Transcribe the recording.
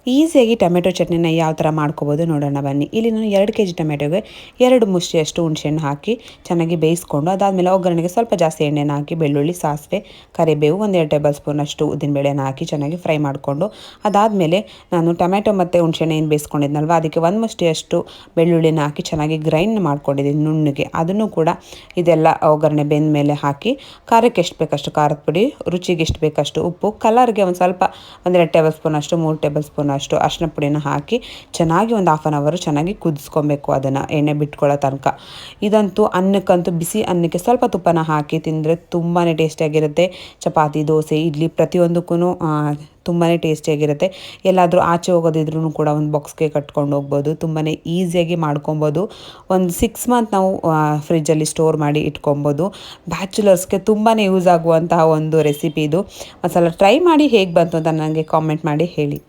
ಈಸಿಯಾಗಿ ಟೊಮೆಟೊ ಚಟ್ನಿನ ಯಾವ ಥರ ಮಾಡ್ಕೋಬೋದು ನೋಡೋಣ ಬನ್ನಿ. ಇಲ್ಲಿ ನಾನು 2 kg ಟೊಮೆಟೊಗೆ 2 ಮುಷ್ಟಿಯಷ್ಟು ಹುಣಸೆಹಣ್ಣು ಹಾಕಿ ಚೆನ್ನಾಗಿ ಬೇಯಿಸ್ಕೊಂಡು, ಅದಾದಮೇಲೆ ಒಗ್ಗರಣೆಗೆ ಸ್ವಲ್ಪ ಜಾಸ್ತಿ ಎಣ್ಣೆನ ಹಾಕಿ ಬೆಳ್ಳುಳ್ಳಿ, ಸಾಸಿವೆ, ಕರಿಬೇವು, 1-2 ಟೇಬಲ್ ಸ್ಪೂನಷ್ಟು ಉದ್ದಿನಬೇಳೆನ ಹಾಕಿ ಚೆನ್ನಾಗಿ ಫ್ರೈ ಮಾಡಿಕೊಂಡು, ಅದಾದಮೇಲೆ ನಾನು ಟೊಮೆಟೊ ಮತ್ತು ಹುಣಸೆಹಣ್ಣು ಏನು ಬೇಯಿಸ್ಕೊಂಡಿದ್ನಲ್ವ ಅದಕ್ಕೆ 1 ಮುಷ್ಟಿಯಷ್ಟು ಬೆಳ್ಳುಳ್ಳಿನ ಹಾಕಿ ಚೆನ್ನಾಗಿ ಗ್ರೈಂಡ್ ಮಾಡ್ಕೊಂಡಿದ್ದೀನಿ ನುಣ್ಣಗೆ. ಅದನ್ನು ಕೂಡ ಇದೆಲ್ಲ ಒಗ್ಗರಣೆ ಬೆಂದ ಮೇಲೆ ಹಾಕಿ ಖಾರಕ್ಕೆ ಎಷ್ಟು ಬೇಕಷ್ಟು ಖಾರದ ಪುಡಿ, ರುಚಿಗೆ ಎಷ್ಟು ಬೇಕಷ್ಟು ಉಪ್ಪು, ಕಲರ್ಗೆ ಒಂದು ಸ್ವಲ್ಪ 1-2 ಟೇಬಲ್ ಸ್ಪೂನಷ್ಟು 3 ಟೇಬಲ್ ಸ್ಪೂನಷ್ಟು ಅರಿಶಿನ ಪುಡಿನ ಹಾಕಿ ಚೆನ್ನಾಗಿ ಒಂದು 1/2 hour ಚೆನ್ನಾಗಿ ಕುದಿಸ್ಕೊಬೇಕು, ಅದನ್ನು ಎಣ್ಣೆ ಬಿಟ್ಕೊಳ್ಳೋ ತನಕ. ಇದಂತೂ ಅನ್ನಕ್ಕಂತೂ ಬಿಸಿ ಅನ್ನಕ್ಕೆ ಸ್ವಲ್ಪ ತುಪ್ಪನ ಹಾಕಿ ತಿಂದರೆ ತುಂಬಾ ಟೇಸ್ಟಿಯಾಗಿರುತ್ತೆ. ಚಪಾತಿ, ದೋಸೆ, ಇಡ್ಲಿ ಪ್ರತಿಯೊಂದಕ್ಕೂ ತುಂಬಾ ಟೇಸ್ಟಿಯಾಗಿರುತ್ತೆ. ಎಲ್ಲಾದರೂ ಆಚೆ ಹೋಗೋದಿದ್ರೂ ಕೂಡ ಒಂದು ಬಾಕ್ಸ್ಗೆ ಕಟ್ಕೊಂಡು ಹೋಗ್ಬೋದು. ತುಂಬಾ ಈಸಿಯಾಗಿ ಮಾಡ್ಕೊಬೋದು. ಒಂದು 6 ಮಂತ್ ನಾವು ಫ್ರಿಜ್ಜಲ್ಲಿ ಸ್ಟೋರ್ ಮಾಡಿ ಇಟ್ಕೊಬೋದು. ಬ್ಯಾಚುಲರ್ಸ್ಗೆ ತುಂಬಾ ಯೂಸ್ ಆಗುವಂತಹ ಒಂದು ರೆಸಿಪಿ ಇದು. ಒಂದ್ಸಲ ಟ್ರೈ ಮಾಡಿ ಹೇಗೆ ಬಂತು ಅಂತ ನನಗೆ ಕಾಮೆಂಟ್ ಮಾಡಿ ಹೇಳಿ.